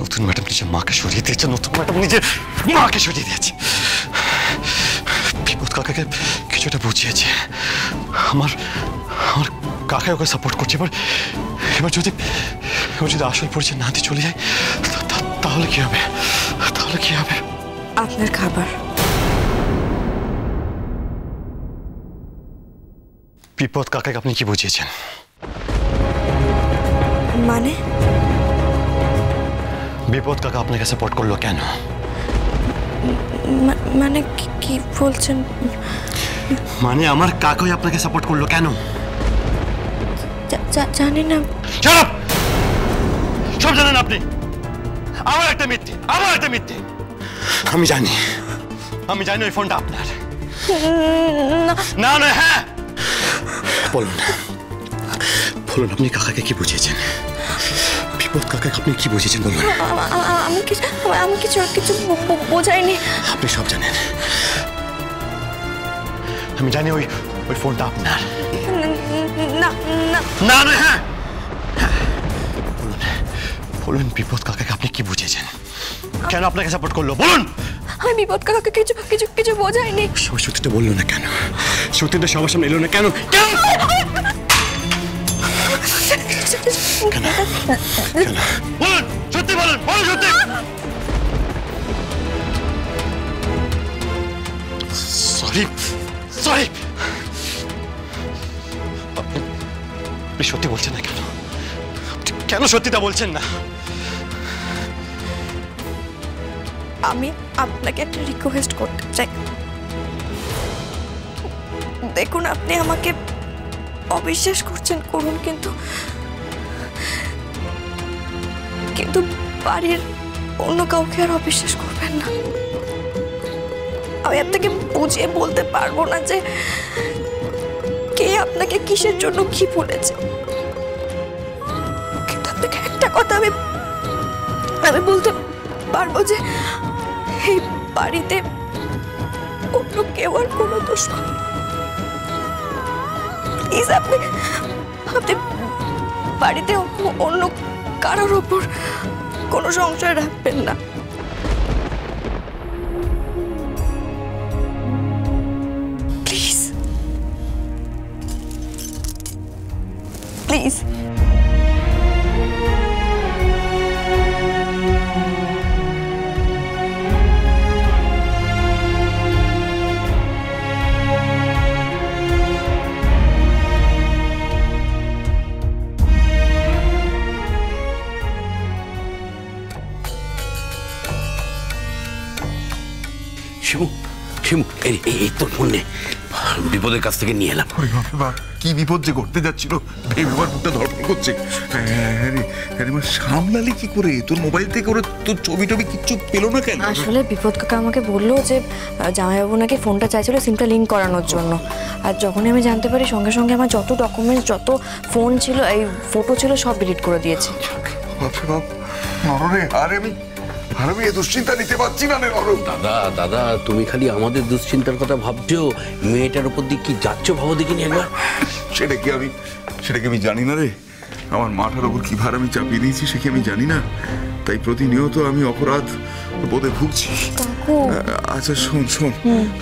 নতুন ম্যাডাম নিজের মাকে সরিয়ে দিয়েছে, নতুন ম্যাডাম নিজের মাকে সরিয়ে দিয়েছে। বিপদ কাকাকে কিছুটা বুঝিয়েছে, আমার আমার কাকাই ওকে সাপোর্ট করছে। এবার যদি আসল পরিচয় না দিয়ে চলে যায় তাহলে কি হবে? তাহলে কি হবে? আপনার খাবার। বিপদ কাকাকে আপনি কি বুঝিয়েছেন? মানে বিপদ কাকা আপনাকে সাপোর্ট করলো কেন? মানে কি বলছেন? মানে আমার কাকাই আপনাকে সাপোর্ট করলো কেন? জানি না। সব জানেন আপনি। আমার একটা মিথ্যে। আমি জানি ওই ফোনটা আপনার। না না, হ্যাঁ বলুন আপনি কাকাকে কি বুঝিয়েছেন? বিপদ কাকাকে আপনি কি বুঝিয়েছেন বলুন। আমি কিছু বোঝাইনি। আপনি সব জানেন। আমি জানি ওই ফোনটা আপনার। না না না না, হ্যাঁ বলুন বিপদ কাকাকে আপনি কি বুঝিয়েছেন? কেন আপনাকে সাপোর্ট করলো বলুন। আমি বিপদ কাকাকে কিছু বোঝাইনি। সত্যিটা বললো না কেন? সত্যিটা সবার সামনে এলো না কেন? বলুন সত্যি, বলুন সত্যি। সরি আপনি সত্যি বলছেন না কেন? কেন সত্যিটা বলছেন না? আমি আপনাকে একটা রিকোয়েস্ট করতে চাই। দেখুন, আপনি আমাকে অবিশ্বাস করছেন করুন, কিন্তু বাড়ির অন্য কাউকে আর অবিশ্বাস করবেন না। আমি আপনাকে বুঝিয়ে বলতে পারবো না যে কে আপনাকে কিসের জন্য কি বলেছে, কিন্তু আপনাকে একটা কথা আমি বলতে পারবো যে এই বাড়িতে অন্য কেউ আর কোনো দোষ করে। প্লিজ আপনি বাড়িতে অন্য কারোর ওপর কোনো সংশয় রাখবেন না। Please please. এই তোর ফোন নে, বিপদের কাছ থেকে নিয়ে এলাম। কি বিপদ যে ঘটতে যাচ্ছিল ভেবে বুকটা ধরপড় করছে। সামলালি কি করে? তোর মোবাইল থেকে ওরা তোর ছবি কিচ্ছু পেলো না কেন? আসলে বিপদ কাকা আমাকে বললো যে জামাইবাবু নাকি ফোনটা চাইছিল সিমটা লিঙ্ক করানোর জন্য। আর যখনই আমি জানতে পারি সঙ্গে সঙ্গে আমার যত ডকুমেন্টস, যত ফোন ছিল, এই ফটো ছিল, সব ডিলিট করে দিয়েছে। আমি এই দুশ্চিন্তা নিতে পারছি না রে নরম। দাদা তুমি খালি আমাদের দুশ্চিন্তার কথা ভাবছো, মেয়েটার উপর দিক কি যাচ্ছ ভাবো দেখিনি একবার। সেটা কি আমি জানি না রে। আমার মাথার উপর কি ভার আমি চাপিয়ে দিয়েছি সে কি আমি জানি না। তাই প্রতিনিয়ত আমি অপরাধ বোধে ভুগছি। আচ্ছা শোন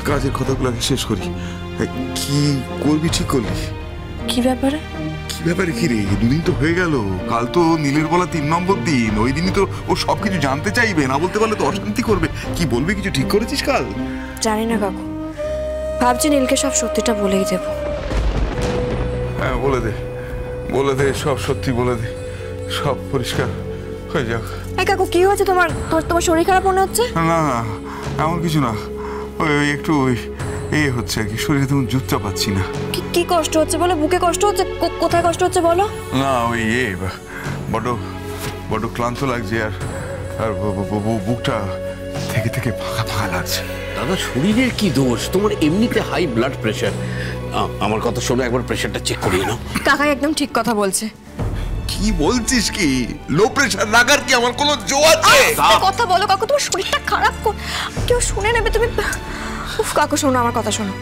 কাজের কথাগুলো আগে শেষ করি। কি করবি ঠিক করলি? কি ব্যাপারে কি রে? দুদিন তো হয়ে গেল। কাল তো নীলের বলা 3 নম্বর দিন। ওই দিনই তো ও সবকিছু জানতে চাইবে, না বলতে পারলে তো অশান্তি করবে। কি বলবি? কিছু ঠিক করেছিস কাল? জানি না কাকু, ভাবছি নীলকে সব সত্যিটা বলেই দেব। হ্যাঁ বলে দে সব সত্যি বলে দে, সব পরিষ্কার হয়ে যাক। কাকু কি হয়েছে তোমার? তোমার শরীর খারাপ মনে হচ্ছে? না এমন কিছু না, ওই একটু হচ্ছে আর কি, শরীরে তেমন জুতটা পাচ্ছি না। কি কষ্ট হচ্ছে বলো? বুকে কষ্ট হচ্ছে? কোথায় কষ্ট হচ্ছে বলো? না ওই বড্ড ক্লান্ত লাগছে আর বুকটা থেকে ফাঁকা লাগছে। দাদা শরীরের কি দোষ? তোমার এমনিতে হাই ব্লাড প্রেশার। আমার কথা শোনো, একবার প্রেশারটা চেক করিয়ে নাও। কাকা একদম ঠিক কথা বলছে। কি বলছিস? কি লো প্রেশার লাগার কি আমার কোনো জো আছে? কথা বলো কাকু, তোমার শরীরটা খারাপ, কেউ শুনে নেবে। তুমি কাকু শোনো, আমার কথা শোনো।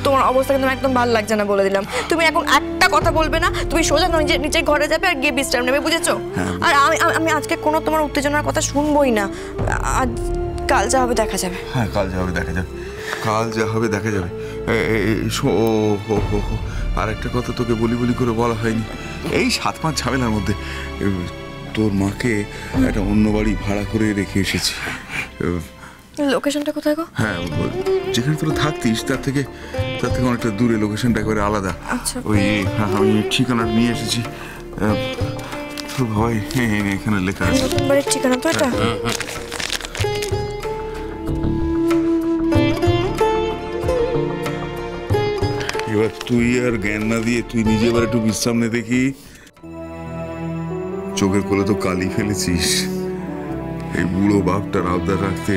তোমার অবস্থা কিন্তু একদম ভালো লাগছে না, বলে দিলাম। তুমি এখন একটা কথা বলবে না, তুমি সোজা নিচে ঘরে যাবে আর গিয়ে বিশ্রাম নেবে, বুঝেছো? আর আমি আজকে কোনো তোমার উত্তেজনার কথা শুনবোই না। আজ কাল যা হবে দেখা যাবে। হ্যাঁ, কাল যা হবে দেখা যাবে, কাল যা হবে দেখা যাবে। আর একটা কথা তোকে বলি করে বলা হয়নি। এই 7-5 ঝামেলার মধ্যে তোর মাকে একটা অন্য বাড়ি ভাড়া করে রেখে এসেছি। লোকেশনটা কোথায় গো? হ্যাঁ, যেখানে তোরা থাকতিস তার থেকে অনেকটা দূরে, লোকেশনটা একেবারে আলাদা। আচ্ছা, ওই আমি ঠিকানাটা নিয়ে এসেছি। তোর ভাই এখানে লেখা আছে নতুন বাড়ির ঠিকানা তো এটা? এবার তুই আর জ্ঞান না দিয়ে তুই নিজে এবার একটু বিশ্রাম নে দেখি। চোখের কোলে তো কালি ফেলেছিস, এই বুড়ো বাপটার আবদার রাখতে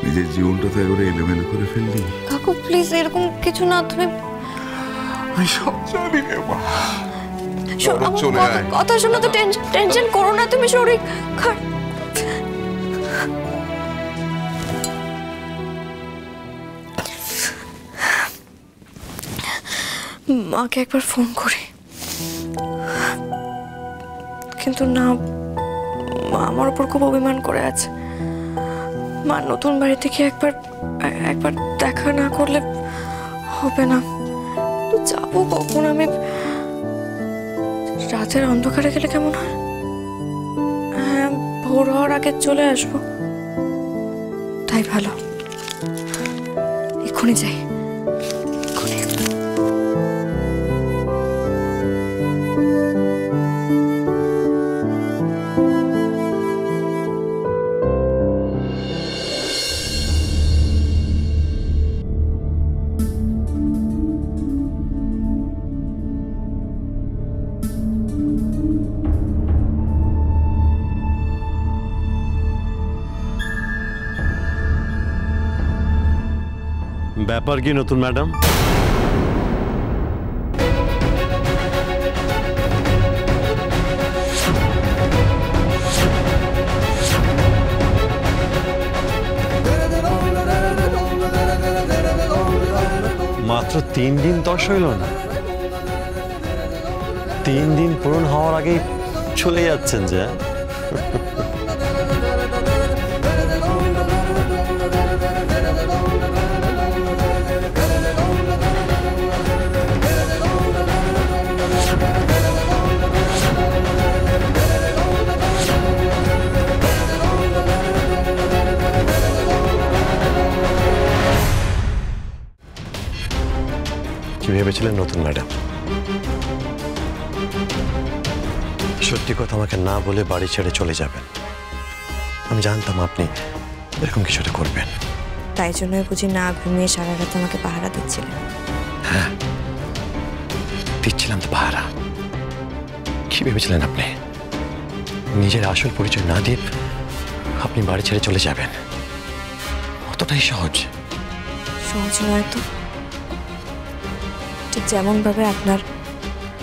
নিজের জীবনটা তো এবারে এলোমেলো করে ফেললি। কাকু প্লিজ এরকম কিছু না, তুমি আমি সব জানি রে মা। চলে কথা শোনো তো, টেনশন করো না তুমি, শরীর মাকে একবার ফোন করি, কিন্তু না, মা আমার উপর খুব অভিমান করে আছে। মা নতুন বাড়ি থেকে একবার দেখা না করলে হবে না। তো যাবো কখন আমি? রাতের অন্ধকারে গেলে কেমন হয়? হ্যাঁ, ভোর হওয়ার আগে চলে আসবো, তাই ভালো। এক্ষুনি যাই। ব্যাপার কি নতুন ম্যাডাম? মাত্র 3 দিন 10 হইল না, 3 দিন পূরণ হওয়ার আগেই চলে যাচ্ছেন যে। কি ভেবেছিলেন নতুন ম্যাডাম? সত্যি কথা আমাকে না বলে বাড়ি ছেড়ে চলে যাবেন? আমি জানতাম আপনি এরকম কিছুটা করবেন, তাই জন্যই বুঝি না ঘুমিয়ে সারা রাত আমাকে পাহারা দিচ্ছিলেন। হ্যাঁ, দিচ্ছিলাম তো পাহারা। কি ভেবেছিলেন আপনি নিজের আসল পরিচয় না দিয়ে আপনি বাড়ি ছেড়ে চলে যাবেন? অতটাই সহজ? সহজ নয় তো। ঠিক যেমন ভাবে আপনার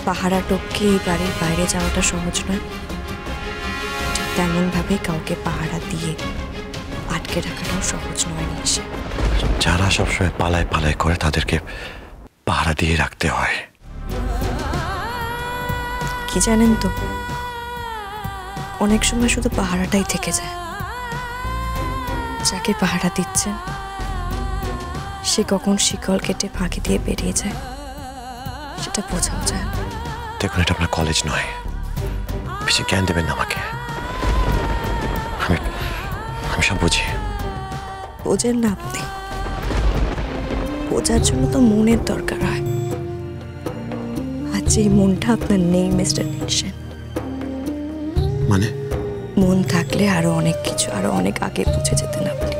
পাহারা টপকে এই বাড়ির বাইরে যাওয়াটা সহজ নয়, ঠিক তেমন ভাবে কাউকে পাহারা দিয়ে আটকে রাখাটাও সহজ নয়। নিশে যারা সবসময় পালায় পালায় করে তাদেরকে পাহারা দিয়ে রাখতে হয়। কি জানেন তো, অনেক সময় শুধু পাহারাটাই থেকে যায়। যাকে পাহারা দিচ্ছেন সে কখন শিকল কেটে ফাঁকি দিয়ে বেরিয়ে যায় সেটা বোঝাও যায়। দেখুন, এটা আপনার কলেজ নয়, বেশি জ্ঞান দেবেন না আমাকে। আমি সব বুঝি। বোঝেন না আপনি? বোঝার জন্য তো মনের দরকার হয়, আর যে মনটা আপনার নেই মিস্টার নিলসেন। মানে? মন থাকলে আরো অনেক কিছু, আরো অনেক আগে বুঝে যেতেন আপনি।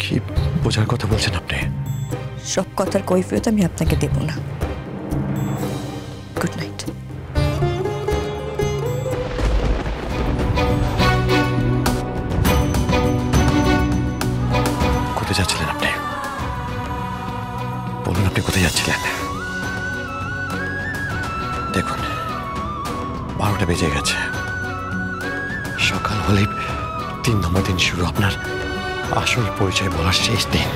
কি বোঝার কথা বলছেন আপনি? সব কথার কৈফিয়ত আমি আপনাকে দেব না। Good night. কোথায় যাচ্ছিলেন আপনি? বলুন, আপনি কোথায় যাচ্ছিলেন? দেখুন, 12টা বেজে গেছে। সকাল হলেই 3 নম্বর দিন শুরু, আপনার আসল পরিচয় বলার শেষ দিন।